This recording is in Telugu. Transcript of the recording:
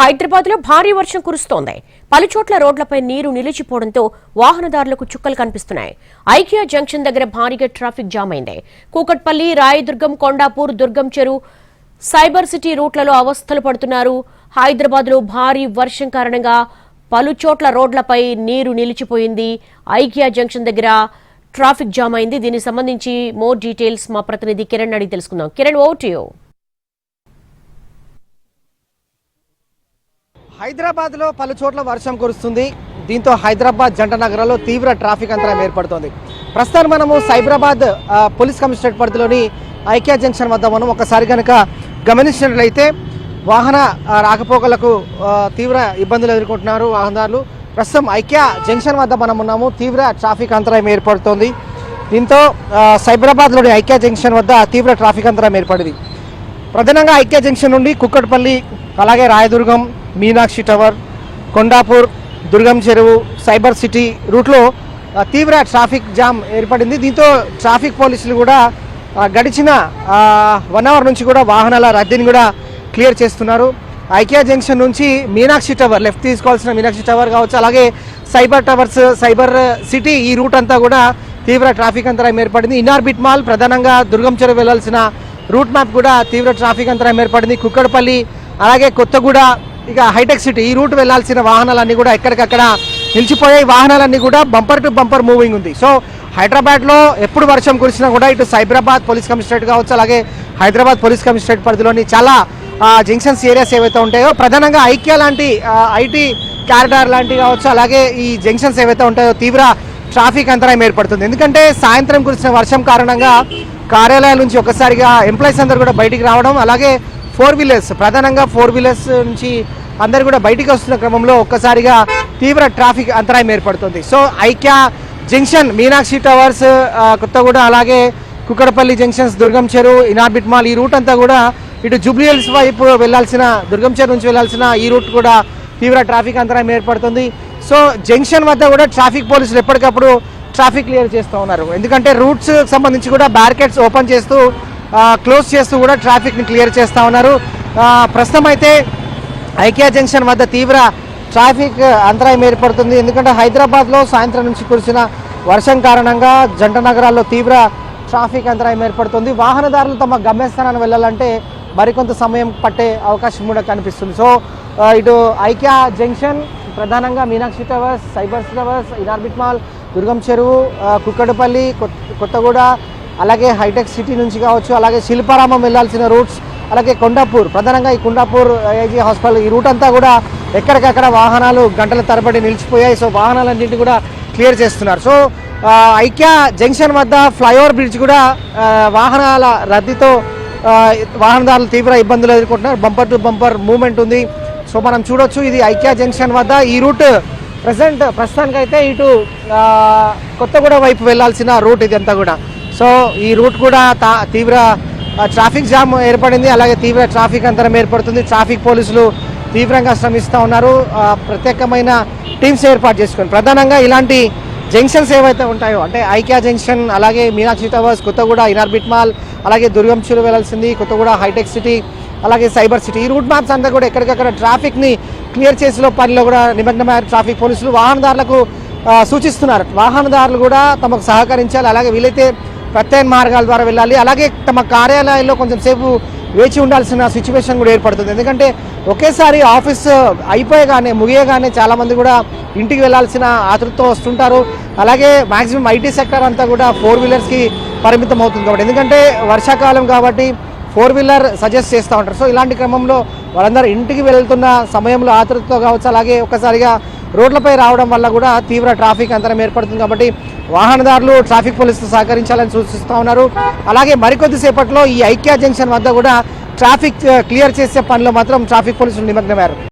హైదరాబాద్లో భారీ వర్షం కురుస్తోంది. పలుచోట్ల రోడ్లపై నీరు నిలిచిపోవడంతో వాహనదారులకు చుక్కలు కనిపిస్తున్నాయి. ఐకియా జంక్షన్ దగ్గర భారీగా ట్రాఫిక్ జామ్ అయింది. కూకట్పల్లి, రాయదుర్గం, కొండాపూర్, దుర్గం చెరువు, సైబర్ సిటీ రూట్లలో అవస్థలు పడుతున్నారు. హైదరాబాద్లో భారీ వర్షం కారణంగా పలుచోట్ల రోడ్లపై నీరు నిలిచిపోయింది. ఐకియా జంక్షన్ దగ్గర ట్రాఫిక్ జామ్ అయింది. దీనికి సంబంధించి మోర్ డీటెయిల్స్ మా ప్రతినిధి కిరణ్ అడిగి తెలుసుకుందాం. Kiran, over to you. హైదరాబాద్లో పలు చోట్ల వర్షం కురుస్తుంది. దీంతో హైదరాబాద్ జంట నగరాల్లో తీవ్ర ట్రాఫిక్ అంతరాయం ఏర్పడుతోంది. ప్రస్తుతం మనము సైబరాబాద్ పోలీస్ కమిషనరేట్ పరిధిలోని ఐకియా జంక్షన్ వద్ద మనం ఒకసారి కనుక గమనించినట్లయితే వాహన రాకపోకలకు తీవ్ర ఇబ్బందులు ఎదుర్కొంటున్నారు వాహనదారులు. ప్రస్తుతం ఐకియా జంక్షన్ వద్ద మనం ఉన్నాము. తీవ్ర ట్రాఫిక్ అంతరాయం ఏర్పడుతోంది. దీంతో సైబరాబాద్లోని ఐకియా జంక్షన్ వద్ద తీవ్ర ట్రాఫిక్ అంతరాయం ఏర్పడింది. ప్రధానంగా ఐకియా జంక్షన్ నుండి కుక్కట్పల్లి, అలాగే రాయదుర్గం, మీనాక్షి టవర్, కొండాపూర్, దుర్గం చెరువు, సైబర్ సిటీ రూట్లో తీవ్ర ట్రాఫిక్ జామ్ ఏర్పడింది. దీంతో ట్రాఫిక్ పోలీసులు కూడా గడిచిన 1 అవర్ నుంచి కూడా వాహనాల రద్దీని కూడా క్లియర్ చేస్తున్నారు. ఐకియా జంక్షన్ నుంచి మీనాక్షి టవర్, లెఫ్ట్ తీసుకోవాల్సిన మీనాక్షి టవర్ కావచ్చు, అలాగే సైబర్ టవర్స్, సైబర్ సిటీ ఈ రూట్ అంతా కూడా తీవ్ర ట్రాఫిక్ అంతరాయం ఏర్పడింది. ఇన్ఆర్బిట్ మాల్, ప్రధానంగా దుర్గం చెరువు వెళ్లాల్సిన రూట్ మ్యాప్ కూడా తీవ్ర ట్రాఫిక్ అంతరాయం ఏర్పడింది. కుక్కడపల్లి, అలాగే కొత్తగూడ, ఇక హైటెక్ సిటీ ఈ రూట్ వెళ్లాల్సిన వాహనాలన్నీ కూడా ఎక్కడికక్కడ నిలిచిపోయాయి. వాహనాలన్నీ కూడా బంపర్ టు బంపర్ మూవింగ్ ఉంది. సో హైదరాబాద్లో ఎప్పుడు వర్షం కురిసినా కూడా ఇటు సైబరాబాద్ పోలీస్ కమిషనరేట్ కావచ్చు, అలాగే హైదరాబాద్ పోలీస్ కమిషనరేట్ పరిధిలోని చాలా జంక్షన్స్ ఏరియాస్ ఏవైతే ఉంటాయో, ప్రధానంగా ఐకియా లాంటి ఐటీ క్యారిడార్ లాంటివి కావచ్చు, అలాగే ఈ జంక్షన్స్ ఏవైతే ఉంటాయో తీవ్ర ట్రాఫిక్ అంతరాయం ఏర్పడుతుంది. ఎందుకంటే సాయంత్రం కురిసిన వర్షం కారణంగా కార్యాలయాల నుంచి ఒకసారిగా ఎంప్లాయీస్ అందరూ కూడా బయటికి రావడం, అలాగే 4 వీలర్స్, ప్రధానంగా 4 వీలర్స్ నుంచి అందరు కూడా బయటికి వస్తున్న క్రమంలో ఒక్కసారిగా తీవ్ర ట్రాఫిక్ అంతరాయం ఏర్పడుతుంది. So IKEA junction, Meenakshi towers, Kothaguda, అలాగే కుక్కడపల్లి జంక్షన్స్, దుర్గం చెరువు, ఇన్ఆర్బిట్ మాల్ ఈ రూట్ అంతా కూడా ఇటు జూబ్లీ హిల్స్ వైపు వెళ్లాల్సిన, దుర్గం చెరువు నుంచి వెళ్లాల్సిన ఈ రూట్ కూడా తీవ్ర ట్రాఫిక్ అంతరాయం ఏర్పడుతుంది. సో జంక్షన్ వద్ద కూడా ట్రాఫిక్ పోలీసులు ఎప్పటికప్పుడు ట్రాఫిక్ క్లియర్ చేస్తూ ఉన్నారు. ఎందుకంటే రూట్స్ సంబంధించి కూడా బ్యారికేడ్స్ ఓపెన్ చేస్తూ క్లోజ్ చేస్తూ కూడా ట్రాఫిక్ని క్లియర్ చేస్తూ ఉన్నారు. ప్రస్తుతం అయితే ఐకియా జంక్షన్ వద్ద తీవ్ర ట్రాఫిక్ అంతరాయం ఏర్పడుతుంది. ఎందుకంటే హైదరాబాద్లో సాయంత్రం నుంచి కురిసిన వర్షం కారణంగా జంట నగరాల్లో తీవ్ర ట్రాఫిక్ అంతరాయం ఏర్పడుతుంది. వాహనదారులు తమ గమ్యస్థానాన్ని వెళ్ళాలంటే మరికొంత సమయం పట్టే అవకాశం కూడా కనిపిస్తుంది. సో ఇటు ఐకియా జంక్షన్, ప్రధానంగా Meenakshi towers, cyber towers, Inorbit mall, Durgam Cheruvu, Kukatpally, Kothaguda, అలాగే హైటెక్ సిటీ నుంచి కావచ్చు, అలాగే శిల్పారామం వెళ్లాల్సిన రూట్స్, అలాగే కొండాపూర్, ప్రధానంగా ఈ కొండాపూర్ ఐఐజీ హాస్పిటల్ ఈ రూట్ అంతా కూడా ఎక్కడికక్కడ వాహనాలు గంటల తరబడి నిలిచిపోయాయి. సో వాహనాలన్నింటినీ కూడా క్లియర్ చేస్తున్నారు. సో ఐకియా జంక్షన్ వద్ద ఫ్లైఓవర్ బ్రిడ్జ్ కూడా వాహనాల రద్దీతో వాహనదారులు తీవ్ర ఇబ్బందులు ఎదుర్కొంటున్నారు. బంపర్ టు బంపర్ మూవ్మెంట్ ఉంది. సో మనం చూడొచ్చు, ఇది ఐకియా జంక్షన్ వద్ద ఈ రూట్ ప్రస్తుతానికైతే ఇటు కొత్తగూడ వైపు వెళ్లాల్సిన రూట్ ఇది అంతా కూడా. సో ఈ రూట్ కూడా తీవ్ర ట్రాఫిక్ జామ్ ఏర్పడింది, అలాగే తీవ్ర ట్రాఫిక్ అంతరం ఏర్పడుతుంది. ట్రాఫిక్ పోలీసులు తీవ్రంగా శ్రమిస్తూ ఉన్నారు. ప్రత్యేకమైన టీమ్స్ ఏర్పాటు చేసుకొని ప్రధానంగా ఇలాంటి జంక్షన్స్ ఏవైతే ఉంటాయో, అంటే ఐకియా జంక్షన్, అలాగే Meenakshi towers, Kothaguda, Inorbit mall, అలాగే దుర్గం చెరువు వెళ్లాల్సింది, కొత్తగూడ, హైటెక్ సిటీ, అలాగే సైబర్ సిటీ ఈ రూట్ మ్యాప్స్ అంతా కూడా ఎక్కడికక్కడ ట్రాఫిక్ని క్లియర్ చేసే పనిలో కూడా నిమగ్నమయ్యారు ట్రాఫిక్ పోలీసులు. వాహనదారులకు సూచిస్తున్నారు, వాహనదారులు కూడా తమకు సహకరించాలి, అలాగే వీలైతే ప్రత్యామ్నాయ మార్గాల ద్వారా వెళ్ళాలి, అలాగే తమ కార్యాలయాల్లో కొంచెం సేపు వేచి ఉండాల్సిన సిచ్యువేషన్ కూడా ఏర్పడుతుంది. ఎందుకంటే ఒకేసారి ఆఫీస్ ముగియగానే చాలామంది కూడా ఇంటికి వెళ్లాల్సిన ఆతృతతో వస్తుంటారు. అలాగే మ్యాక్సిమం ఐటీ సెక్టర్ అంతా కూడా 4 వీలర్స్కి పరిమితం అవుతుంది కాబట్టి, ఎందుకంటే వర్షాకాలం కాబట్టి 4 వీలర్ సజెస్ట్ చేస్తూ ఉంటారు. సో ఇలాంటి క్రమంలో వాళ్ళందరూ ఇంటికి వెళ్తున్న సమయంలో ఆతృతతో కావచ్చు, అలాగే ఒక్కసారిగా రోడ్లపై రావడం వల్ల కూడా తీవ్ర ట్రాఫిక్ అంతరం ఏర్పడుతుంది. కాబట్టి వాహనదారులు ట్రాఫిక్ పోలీసులు సహకరించాలని సూచిస్తూ ఉన్నారు. అలాగే మరికొద్దిసేపట్లో ఈ ఐకియా జంక్షన్ వద్ద కూడా ట్రాఫిక్ క్లియర్ చేసే పనిలో మాత్రం ట్రాఫిక్ పోలీసులు నిమగ్నమయ్యారు.